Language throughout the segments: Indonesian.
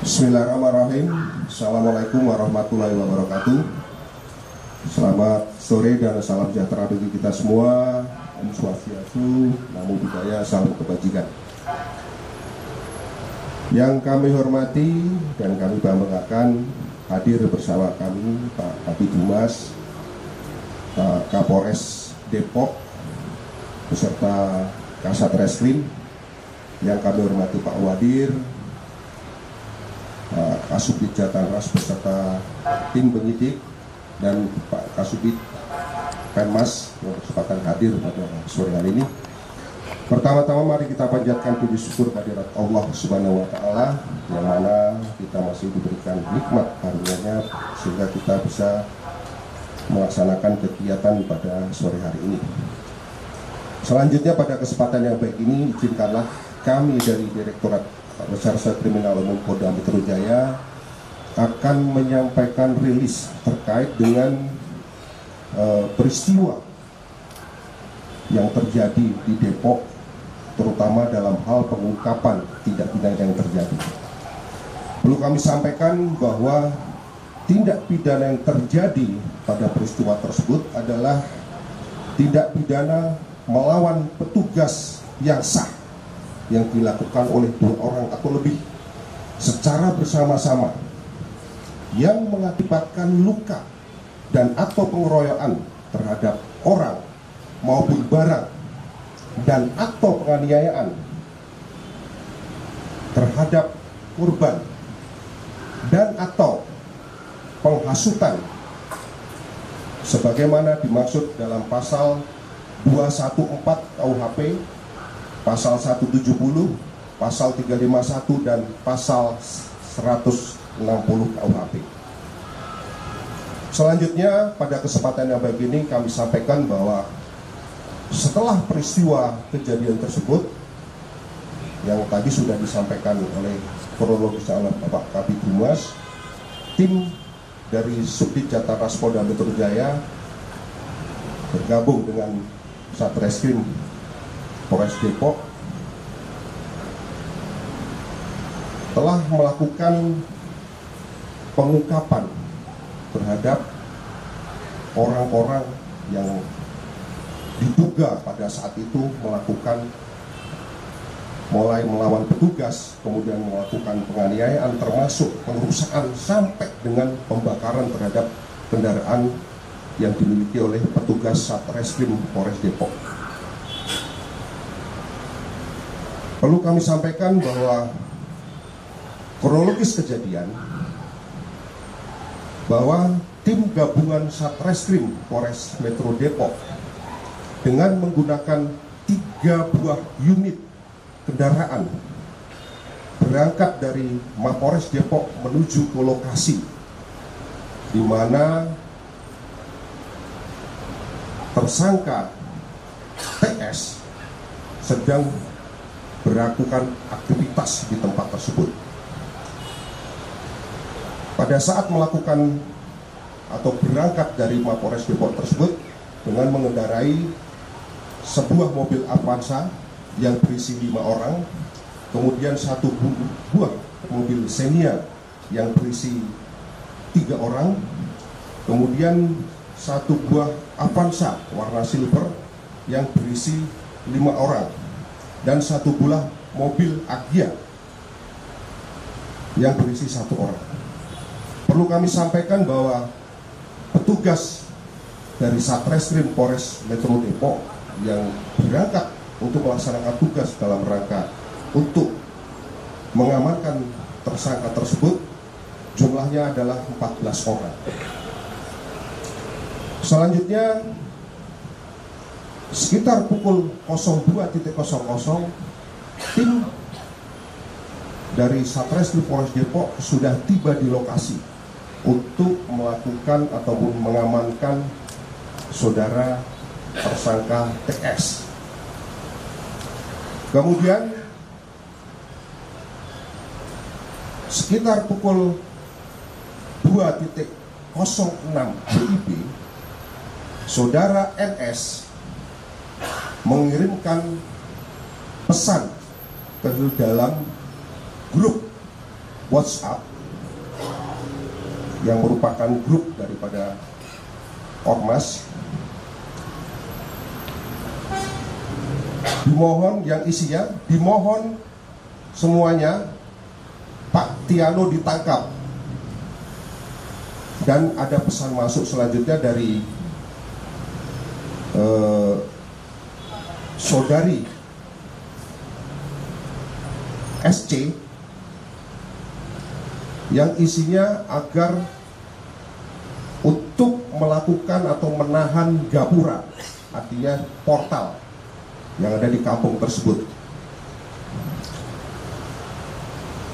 Bismillahirrahmanirrahim. Assalamualaikum warahmatullahi wabarakatuh. Selamat sore dan salam sejahtera bagi kita semua. Om Swastiastu, Namo Buddhaya, salam kebajikan. Yang kami hormati dan kami banggakan, hadir bersama kami Pak Kabid Humas, Pak Kapolres Depok, beserta Kasat Reskrim. Yang kami hormati Pak Wadir, Pak Kasubdit Jatanras beserta tim penyidik, dan Pak Kasubdit Penmas yang berkesempatan hadir pada sore hari ini. Pertama-tama mari kita panjatkan puji syukur kehadirat Allah Subhanahu wa Ta'ala, yang mana kita masih diberikan nikmat karunia-Nya sehingga kita bisa melaksanakan kegiatan pada sore hari ini. Selanjutnya, pada kesempatan yang baik ini, izinkanlah kami dari Direktorat Reserse Kriminal Umum Polda Metro Jaya akan menyampaikan rilis terkait dengan peristiwa yang terjadi di Depok, terutama dalam hal pengungkapan tindak pidana yang terjadi. Perlu kami sampaikan bahwa tindak pidana yang terjadi pada peristiwa tersebut adalah tindak pidana melawan petugas yang sah, yang dilakukan oleh 2 orang atau lebih secara bersama-sama, yang mengakibatkan luka dan atau pengeroyokan terhadap orang maupun barang, dan atau penganiayaan terhadap korban, dan atau penghasutan sebagaimana dimaksud dalam pasal 214 KUHP, pasal 170, pasal 351, dan pasal 160 KUHP. Selanjutnya, pada kesempatan yang baik ini kami sampaikan bahwa setelah peristiwa kejadian tersebut yang tadi sudah disampaikan oleh kronologis oleh Bapak Kabid Humas, tim dari Subdit Jatanras Polda Metro Jaya bergabung dengan Satreskrim Polres Depok telah melakukan pengungkapan terhadap orang-orang yang diduga pada saat itu mulai melawan petugas, kemudian melakukan penganiayaan, termasuk pengerusakan sampai dengan pembakaran terhadap kendaraan yang dimiliki oleh petugas Satreskrim Polres Depok. Perlu kami sampaikan bahwa kronologis kejadian, bahwa tim gabungan Satreskrim Polres Metro Depok dengan menggunakan 3 buah unit kendaraan berangkat dari Mapolres Depok menuju ke lokasi di mana tersangka TS sedang melakukan aktivitas di tempat tersebut. Pada saat melakukan atau berangkat dari Mapolres Depok tersebut dengan mengendarai sebuah mobil Avanza yang berisi 5 orang, kemudian 1 buah mobil Xenia yang berisi 3 orang, kemudian 1 buah Avanza warna silver yang berisi 5 orang, dan 1 buah mobil Agya yang berisi 1 orang. Perlu kami sampaikan bahwa petugas dari Satreskrim Polres Metro Depok yang berangkat untuk melaksanakan tugas dalam rangka untuk mengamankan tersangka tersebut jumlahnya adalah 14 orang. Selanjutnya, sekitar pukul 02.00, tim dari Satreskrim Polres Depok sudah tiba di lokasi untuk melakukan ataupun mengamankan saudara tersangka TS. Kemudian sekitar pukul 2.06 WIB, saudara NS mengirimkan pesan ke dalam grup WhatsApp yang merupakan grup daripada ormas, dimohon yang isinya, dimohon semuanya Pak Tiano ditangkap. Dan ada pesan masuk selanjutnya dari saudari SC yang isinya agar untuk melakukan atau menahan gapura, artinya portal yang ada di kampung tersebut.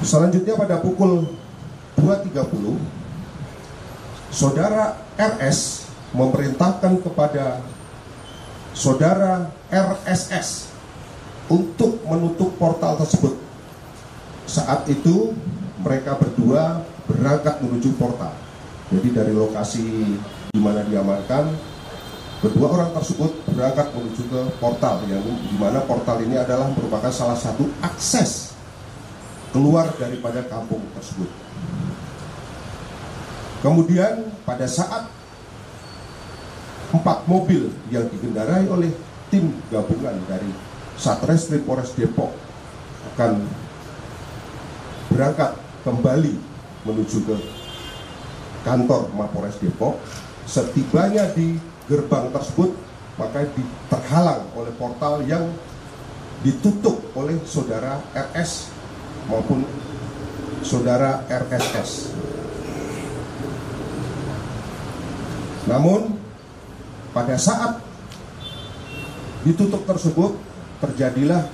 Selanjutnya pada pukul 2.30, saudara RS memerintahkan kepada saudara RSS untuk menutup portal tersebut. Saat itu mereka berdua berangkat menuju portal. Jadi dari lokasi di mana diamankan, kedua orang tersebut berangkat menuju ke portal, yang di mana portal ini adalah merupakan salah satu akses keluar daripada kampung tersebut. Kemudian pada saat 4 mobil yang dikendarai oleh tim gabungan dari Satreskrim Polres Depok akan berangkat kembali menuju ke kantor Mapolres Depok, setibanya di gerbang tersebut maka terhalang oleh portal yang ditutup oleh saudara RS maupun saudara RSS. Namun pada saat ditutup tersebut terjadilah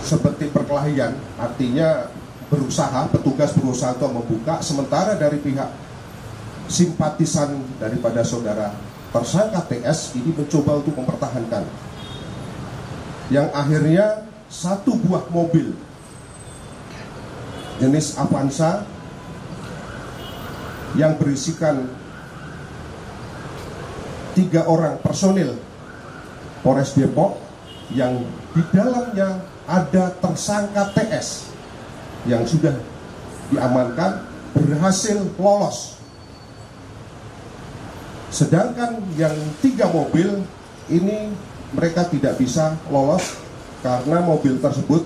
seperti perkelahian, artinya petugas berusaha untuk membuka, sementara dari pihak simpatisan daripada saudara tersangka TS ini mencoba untuk mempertahankan, yang akhirnya satu buah mobil jenis Avanza yang berisikan 3 orang personil Polres Depok yang di dalamnya ada tersangka TS yang sudah diamankan berhasil lolos. Sedangkan yang 3 mobil ini mereka tidak bisa lolos karena mobil tersebut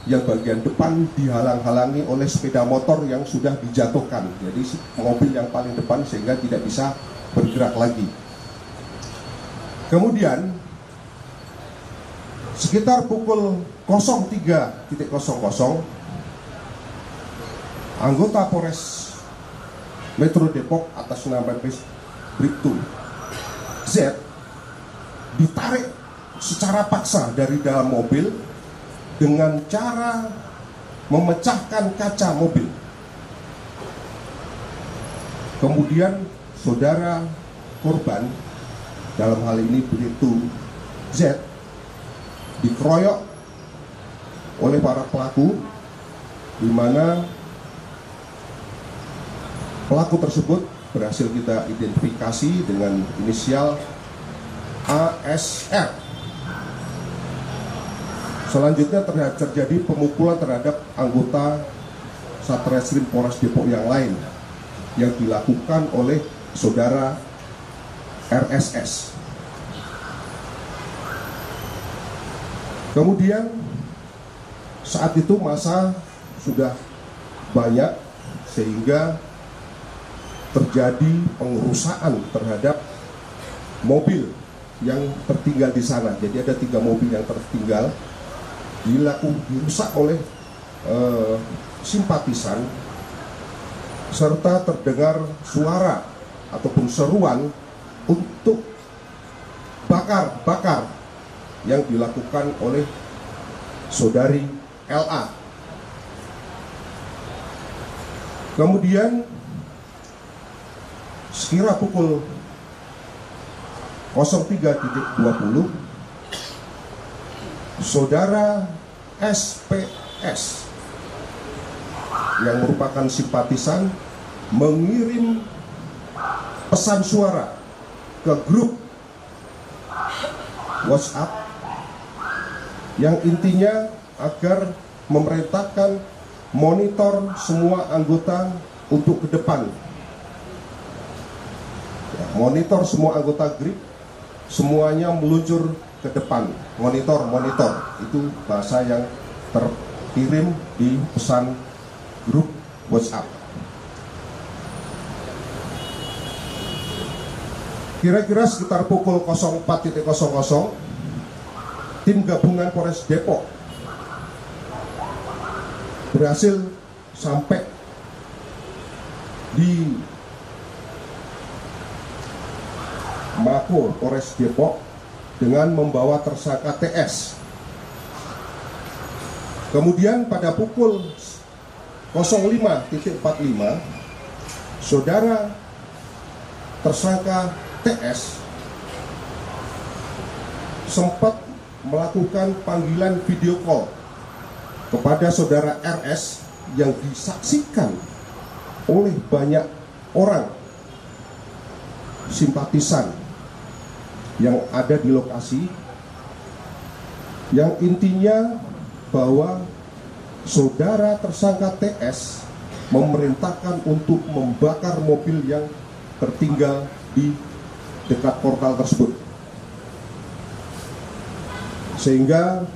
yang bagian depan dihalang-halangi oleh sepeda motor yang sudah dijatuhkan. Jadi mobil yang paling depan sehingga tidak bisa bergerak lagi. Kemudian sekitar pukul 03.00 anggota Polres Metro Depok atas nama Bribtu Z ditarik secara paksa dari dalam mobil dengan cara memecahkan kaca mobil. Kemudian saudara korban, dalam hal ini Bribtu Z, dikeroyok oleh para pelaku, di mana pelaku tersebut berhasil kita identifikasi dengan inisial ASR. Selanjutnya terjadi pemukulan terhadap anggota Satreskrim Polres Depok yang lain yang dilakukan oleh saudara RSS. Kemudian saat itu massa sudah banyak sehingga terjadi pengerusakan terhadap mobil yang tertinggal di sana. Jadi ada 3 mobil yang tertinggal dirusak oleh simpatisan, serta terdengar suara ataupun seruan untuk bakar yang dilakukan oleh saudari LA. Kemudian sekira pukul 03.20 saudara SPS yang merupakan simpatisan mengirim pesan suara ke grup WhatsApp yang intinya agar memerintahkan monitor semua anggota untuk ke depan. Ya, monitor semua anggota GRIP, semuanya meluncur ke depan. Monitor, itu bahasa yang terkirim di pesan grup WhatsApp. Kira-kira sekitar pukul 04.00, tim gabungan Polres Depok berhasil sampai di Mako Polres Depok dengan membawa tersangka TS. Kemudian pada pukul 05.45, saudara tersangka TS sempat melakukan panggilan video call kepada saudara RS yang disaksikan oleh banyak orang simpatisan yang ada di lokasi, yang intinya bahwa saudara tersangka TS memerintahkan untuk membakar mobil yang tertinggal di dekat portal tersebut. Sehingga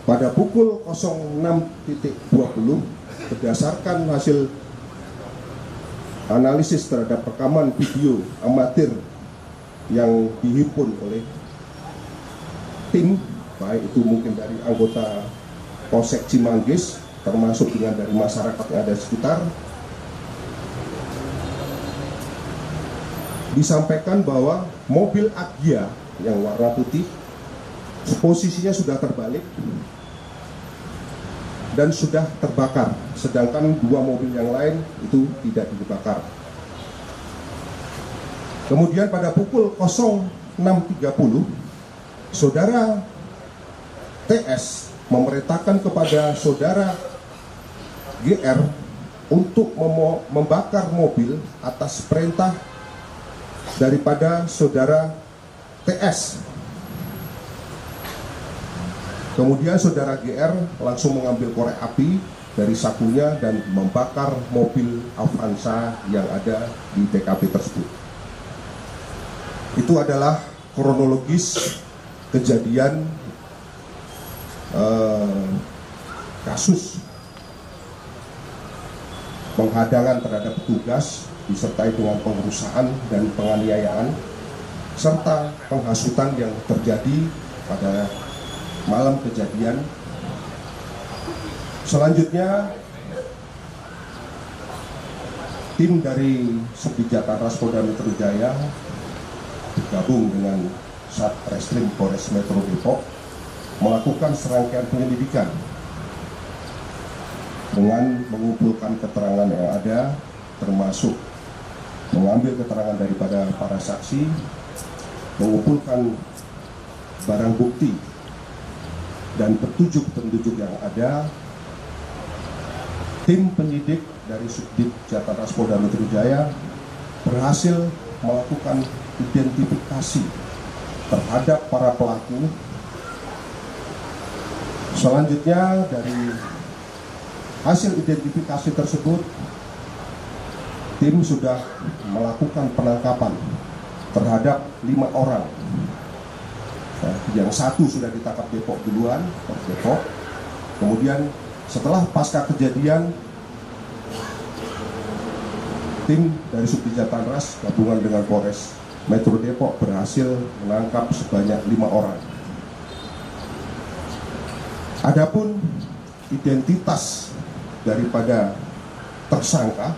pada pukul 06.20, berdasarkan hasil analisis terhadap rekaman video amatir yang dihimpun oleh tim, baik itu mungkin dari anggota Polsek Cimanggis, termasuk dengan dari masyarakat yang ada di sekitar, disampaikan bahwa mobil Agya yang warna putih posisinya sudah terbalik dan sudah terbakar, sedangkan dua mobil yang lain itu tidak dibakar. Kemudian pada pukul 06.30, saudara TS memerintahkan kepada saudara GR untuk membakar mobil atas perintah daripada saudara TS. Kemudian saudara GR langsung mengambil korek api dari sakunya dan membakar mobil Avanza yang ada di TKP tersebut. Itu adalah kronologis kejadian kasus penghadangan terhadap petugas disertai dengan pengerusakan dan penganiayaan serta penghasutan yang terjadi pada malam kejadian. Selanjutnya, tim dari Subdit-Jataras Polda Metro Jaya bergabung dengan Satreskrim Polres Metro Depok melakukan serangkaian penyelidikan dengan mengumpulkan keterangan yang ada, termasuk mengambil keterangan daripada para saksi, mengumpulkan barang bukti dan petunjuk-petunjuk yang ada. Tim penyidik dari Subdit-Jataras Polda Metro Jaya berhasil melakukan identifikasi terhadap para pelaku. Selanjutnya, dari hasil identifikasi tersebut, tim sudah melakukan penangkapan terhadap 5 orang. Yang satu sudah ditangkap Depok duluan, Polres Depok. Kemudian setelah pasca kejadian, tim dari Subdit-Jataras gabungan dengan Polres Metro Depok berhasil menangkap sebanyak 5 orang. Adapun identitas daripada tersangka,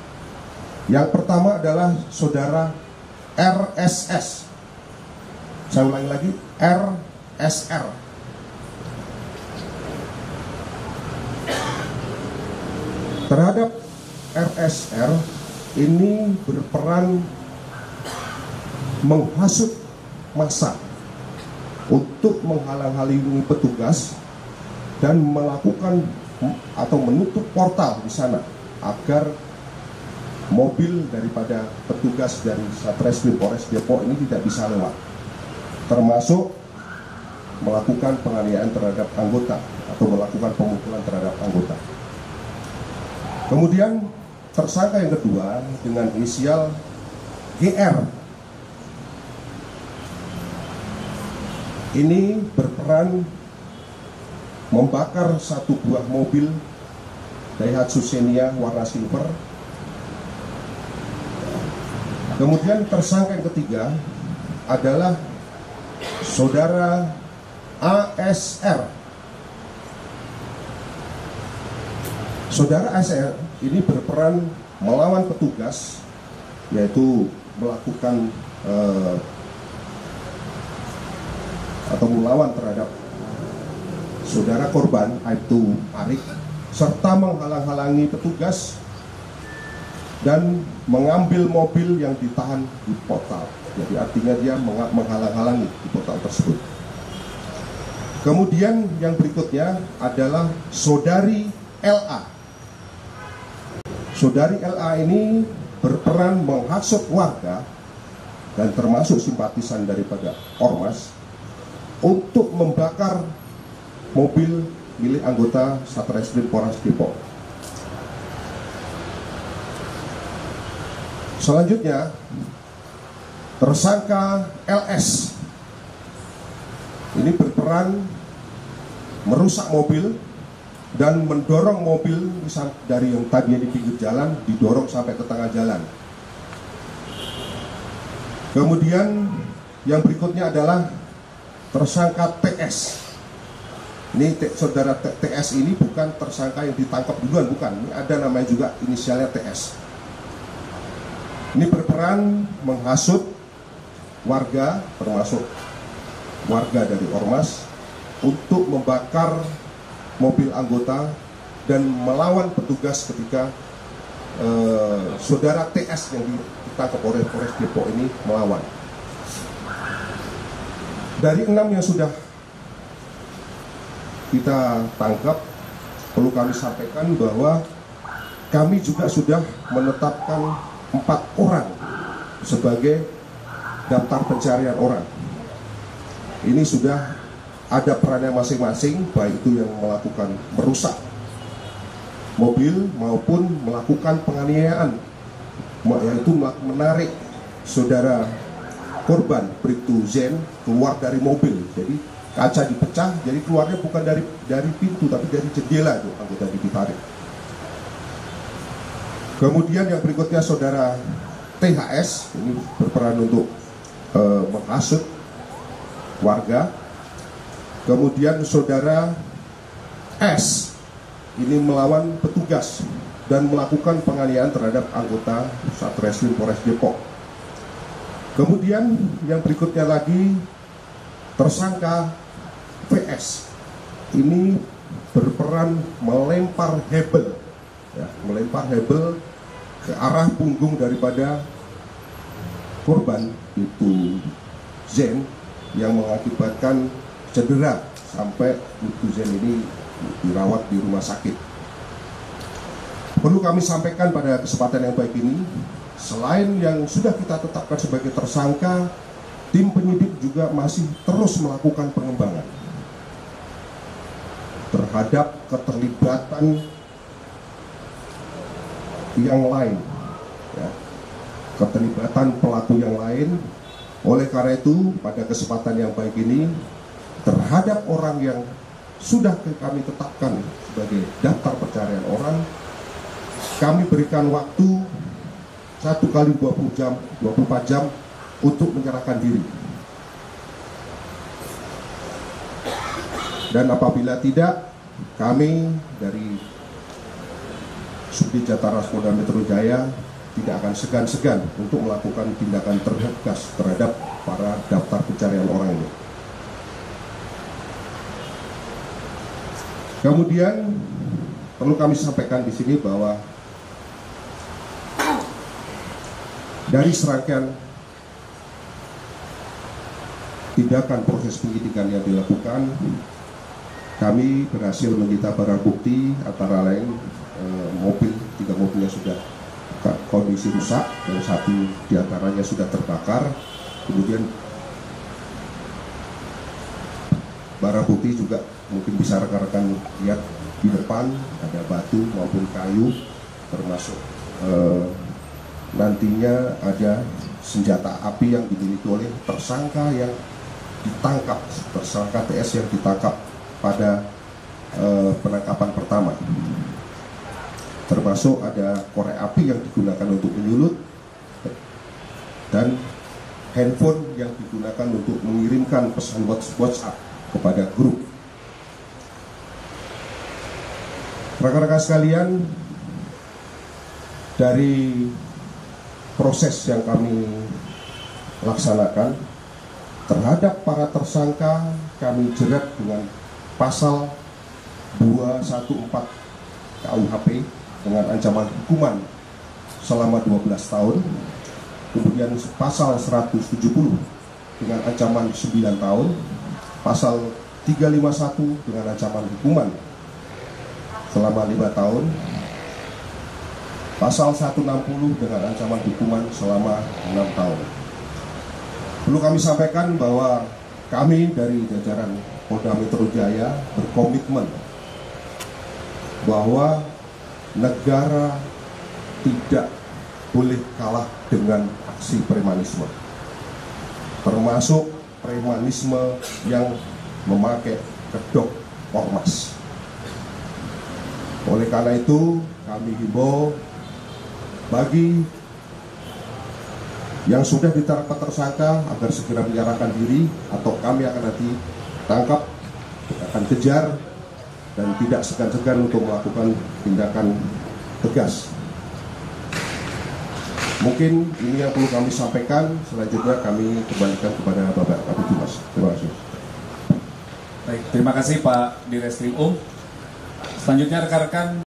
yang pertama adalah saudara RSS. Saya ulangi lagi, RSR. Terhadap RSR ini berperan menghasut massa untuk menghalang-halangi petugas dan melakukan atau menutup portal di sana agar mobil daripada petugas dari Satreskrim Polres Depok ini tidak bisa lewat. Termasuk melakukan penganiayaan terhadap anggota atau melakukan pemukulan terhadap anggota. Kemudian tersangka yang kedua dengan inisial GR ini berperan membakar satu buah mobil Daihatsu Xenia warna silver. Kemudian tersangka yang ketiga adalah saudara ASR. Saudara ASR ini berperan melawan petugas, yaitu melakukan atau melawan terhadap saudara korban, Aibtu Arik, serta menghalang-halangi petugas dan mengambil mobil yang ditahan di portal. Jadi artinya dia menghalang-halangi di portal tersebut. Kemudian yang berikutnya adalah saudari LA. Saudari LA ini berperan menghasut warga dan termasuk simpatisan daripada Ormas untuk membakar mobil milik anggota Satreskrim Polres Depok. Selanjutnya, tersangka LS ini berperan merusak mobil dan mendorong mobil dari yang tadinya di pinggir jalan didorong sampai ke tengah jalan. Kemudian yang berikutnya adalah tersangka TS. Ini saudara TS ini bukan tersangka yang ditangkap duluan, bukan. Ini ada namanya juga inisialnya TS. Ini berperan menghasut warga, termasuk warga dari Ormas, untuk membakar mobil anggota dan melawan petugas ketika saudara TS yang ditangkap oleh Polres Depok ini melawan. Dari 6 yang sudah kita tangkap, perlu kami sampaikan bahwa kami juga sudah menetapkan 4 orang sebagai daftar pencarian orang. Ini sudah ada perannya masing-masing, baik itu yang melakukan merusak mobil maupun melakukan penganiayaan, yaitu menarik saudara korban Bribtu Zen keluar dari mobil. Jadi kaca dipecah, jadi keluarnya bukan dari pintu tapi dari jendela itu anggota ditarik. Kemudian yang berikutnya saudara THS ini berperan untuk menghasut warga. Kemudian saudara S ini melawan petugas dan melakukan penganiayaan terhadap anggota Satreskrim Polres Depok. Kemudian yang berikutnya lagi tersangka VS ini berperan melempar hebel, melempar hebel ke arah punggung daripada korban itu Zen yang mengakibatkan cedera sampai Bribtu Zen ini dirawat di rumah sakit. Perlu kami sampaikan pada kesempatan yang baik ini, selain yang sudah kita tetapkan sebagai tersangka, tim penyidik juga masih terus melakukan pengembangan terhadap keterlibatan yang lain, keterlibatan pelaku yang lain. Oleh karena itu, pada kesempatan yang baik ini, terhadap orang yang sudah kami tetapkan sebagai daftar pencarian orang, kami berikan waktu 1 kali 24 jam untuk menyerahkan diri. Dan apabila tidak, kami dari Subdit Jataras Polda Metro Jaya tidak akan segan-segan untuk melakukan tindakan tegas terhadap para daftar pencarian orang ini. Kemudian perlu kami sampaikan di sini bahwa dari serangkaian tindakan proses penyidikan yang dilakukan, kami berhasil menyita barang bukti antara lain mobil, 3 mobilnya sudah kondisi rusak dan 1 diantaranya sudah terbakar. Kemudian barang bukti juga mungkin bisa rekan-rekan lihat di depan ada batu maupun kayu, termasuk nantinya ada senjata api yang dimiliki oleh tersangka yang ditangkap, tersangka TS yang ditangkap pada penangkapan pertama. Termasuk ada korek api yang digunakan untuk menyulut dan handphone yang digunakan untuk mengirimkan pesan WhatsApp kepada grup. Rekan-rekan sekalian, dari proses yang kami laksanakan terhadap para tersangka, kami jerat dengan pasal 214 KUHP dengan ancaman hukuman selama 12 tahun. Kemudian pasal 170 dengan ancaman 9 tahun, pasal 351 dengan ancaman hukuman selama 5 tahun, pasal 160 dengan ancaman hukuman selama 6 tahun. Perlu kami sampaikan bahwa kami dari jajaran Polda Metro Jaya berkomitmen bahwa negara tidak boleh kalah dengan aksi premanisme, termasuk premanisme yang memakai kedok ormas. Oleh karena itu, kami himbau bagi yang sudah ditetapkan tersangka agar segera menyerahkan diri, atau kami akan nanti tangkap, akan kejar, dan tidak segan-segan untuk melakukan tindakan tegas. Mungkin ini yang perlu kami sampaikan. Selanjutnya kami kembalikan kepada Bapak Kabid Humas. Terima kasih. Baik, terima kasih Pak Direskrim. Selanjutnya rekan-rekan